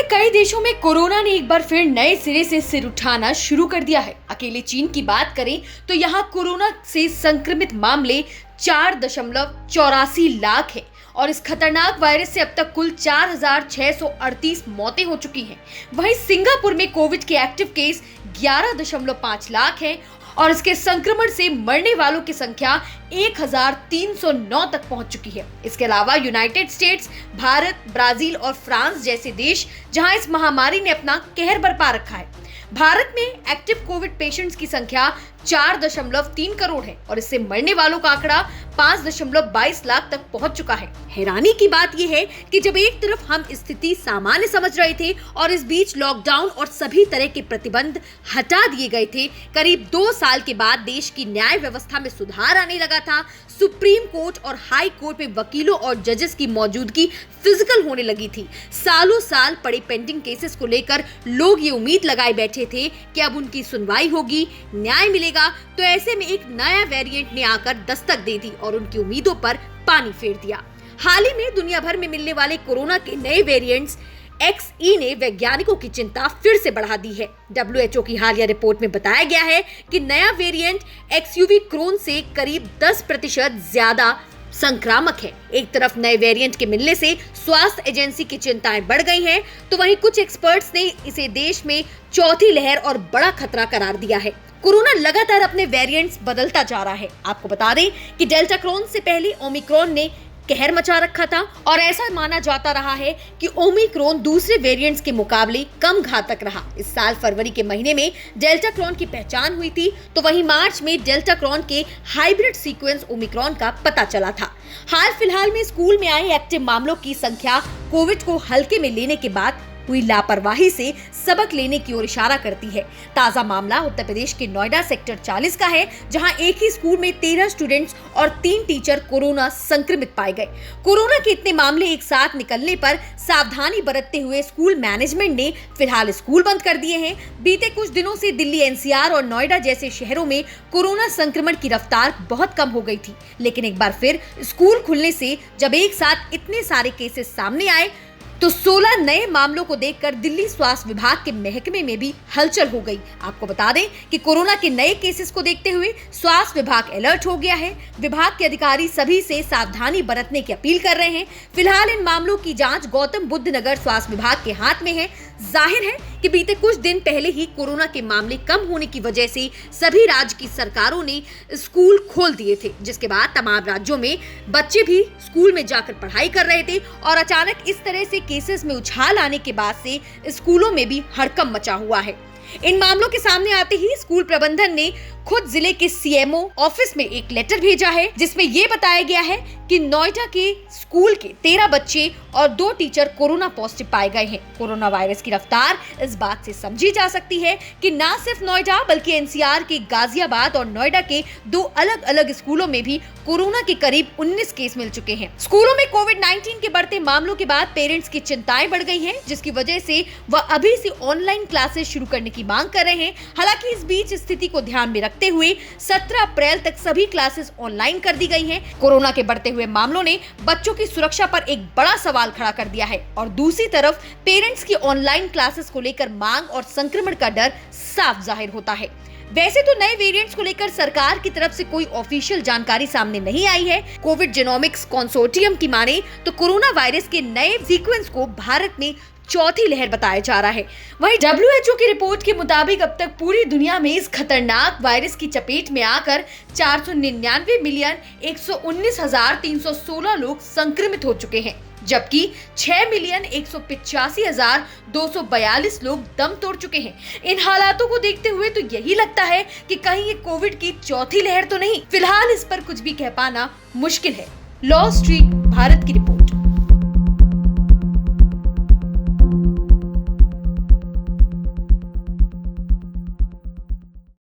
कई देशों में कोरोना ने एक बार फिर नए सिरे से सिर उठाना शुरू कर दिया है। अकेले चीन की बात करें तो यहाँ कोरोना से संक्रमित मामले 4.84 लाख है और इस खतरनाक वायरस से अब तक कुल 4,638 मौतें हो चुकी हैं। वहीं सिंगापुर में कोविड के एक्टिव केस 11.5 लाख हैं और इसके संक्रमण से मरने वालों की संख्या 1,309 तक पहुंच चुकी है। इसके अलावा यूनाइटेड स्टेट्स, भारत, ब्राजील और फ्रांस जैसे देश जहां इस महामारी ने अपना कहर बरपा रखा है। भारत में एक्टिव कोविड पेशेंट्स की संख्या 4.3 करोड़ है और इससे मरने वालों का आंकड़ा 5.22 लाख तक पहुंच चुका है। हैरानी की बात यह है कि जब एक तरफ हम स्थिति सामान्य समझ रहे थे और इस बीच लॉकडाउन और सभी तरह के प्रतिबंध हटा दिए गए थे, करीब 2 साल के बाद देश की न्याय व्यवस्था में सुधार आने लगा था। सुप्रीम कोर्ट और हाई कोर्ट में वकीलों और जजेस की मौजूदगी फिजिकल होने लगी थी। सालों साल पड़े पेंडिंग केसेस को लेकर लोग ये उम्मीद लगाए बैठे थे कि अब उनकी सुनवाई होगी, न्याय मिलेगा। तो ऐसे में एक नया वेरिएंट ने आकर दस्तक दे दी और उनकी उम्मीदों पर पानी फेर दिया। हाल ही में दुनिया भर में मिलने वाले कोरोना के नए वेरिएंट्स XE ने वैज्ञानिकों की चिंता फिर से बढ़ा दी है। WHO की हालिया रिपोर्ट में बताया गया है कि नया वेरिएंट XUV क्रोन से करीब 10% ज्यादा संक्रामक है। एक तरफ नए वेरिएंट के मिलने से स्वास्थ्य एजेंसी की चिंताएं बढ़ गई हैं, तो वहीं कुछ एक्सपर्ट्स ने इसे देश में चौथी लहर और बड़ा खतरा करार दिया है। कोरोना लगातार अपने वेरिएंट्स बदलता जा रहा है। आपको बता दें कि डेल्टा क्रोन से पहले ओमिक्रॉन ने कहर मचा रखा था और ऐसा माना जाता रहा है कि ओमिक्रॉन दूसरे वेरिएंट्स के मुकाबले कम घातक रहा। इस साल फरवरी के महीने में डेल्टा क्रोन की पहचान हुई थी, तो वहीं मार्च में डेल्टा क्रोन के हाइब्रिड सीक्वेंस ओमिक्रॉन का पता चला था। हाल फिलहाल में स्कूल में आए एक्टिव मामलों की संख्या कोविड को हल्के में लेने के बाद हुई लापरवाही से सबक लेने की ओर इशारा करती है। ताजा मामला उत्तर प्रदेश के नोएडा सेक्टर 40 का है, जहां एक ही स्कूल में 13 स्टूडेंट्स और 3 टीचर कोरोना संक्रमित पाए गए। कोरोना के इतने मामले एक साथ निकलने पर सावधानी बरतते हुए स्कूल मैनेजमेंट ने फिलहाल स्कूल बंद कर दिए हैं। बीते कुछ दिनों से दिल्ली NCR और नोएडा जैसे शहरों में कोरोना संक्रमण की रफ्तार बहुत कम हो गई थी, लेकिन एक बार फिर स्कूल खुलने से जब एक साथ इतने सारे केसेस सामने आए तो 16 नए मामलों को देखकर दिल्ली स्वास्थ्य विभाग के महकमे में भी हलचल हो गई। आपको बता दें कि कोरोना के नए केसेस को देखते हुए स्वास्थ्य विभाग अलर्ट हो गया है। विभाग के अधिकारी सभी से सावधानी बरतने की अपील कर रहे हैं। फिलहाल इन मामलों की जांच गौतम बुद्ध नगर स्वास्थ्य विभाग के हाथ में है। जाहिर है कि बीते कुछ दिन पहले ही कोरोना के मामले कम होने की वजह से सभी राज्य की सरकारों ने स्कूल खोल दिए थे, जिसके बाद तमाम राज्यों में बच्चे भी स्कूल में जाकर पढ़ाई कर रहे थे और अचानक इस तरह से केसेस में उछाल आने के बाद से स्कूलों में भी हड़कंप मचा हुआ है। इन मामलों के सामने आते ही स्कूल प्रबंधन ने खुद जिले के CMO ऑफिस में एक लेटर भेजा है, जिसमें ये बताया गया है कि नोएडा के स्कूल के 13 बच्चे और 2 टीचर कोरोना पॉजिटिव पाए गए हैं। कोरोना वायरस की रफ्तार इस बात से समझी जा सकती है कि न सिर्फ नोएडा बल्कि NCR के गाजियाबाद और नोएडा के 2 अलग अलग स्कूलों में भी कोरोना के करीब 19 केस मिल चुके हैं। स्कूलों में कोविड-19 के बढ़ते मामलों के बाद पेरेंट्स की चिंताएं बढ़ गई हैं, जिसकी वजह से वह अभी से ऑनलाइन क्लासेस शुरू करने की मांग कर रहे हैं। हालांकि इस बीच स्थिति को ध्यान में रखते हुए 17 अप्रैल तक सभी क्लासेस ऑनलाइन कर दी गई हैं। कोरोना के बढ़ते हुए मामलों ने बच्चों की सुरक्षा पर एक बड़ा सवाल खड़ा कर दिया है और दूसरी तरफ पेरेंट्स की ऑनलाइन क्लासेस को लेकर मांग और संक्रमण का डर साफ जाहिर होता है। वैसे तो नए वेरिएंट्स को लेकर सरकार की तरफ से कोई ऑफिशियल जानकारी सामने नहीं आई है। कोविड जेनोमिक्स कंसोर्टियम की माने तो कोरोना वायरस के नए सीक्वेंस को भारत में चौथी लहर बताया जा रहा है। वहीं WHO की रिपोर्ट के मुताबिक अब तक पूरी दुनिया में इस खतरनाक वायरस की चपेट में आकर 499,119,316 लोग संक्रमित हो चुके हैं, जबकि 6,185,242 लोग दम तोड़ चुके हैं। इन हालातों को देखते हुए तो यही लगता है कि कहीं ये कोविड की चौथी लहर तो नहीं। फिलहाल इस पर कुछ भी कह पाना मुश्किल है। लॉ स्ट्रीट भारत की रिपोर्ट।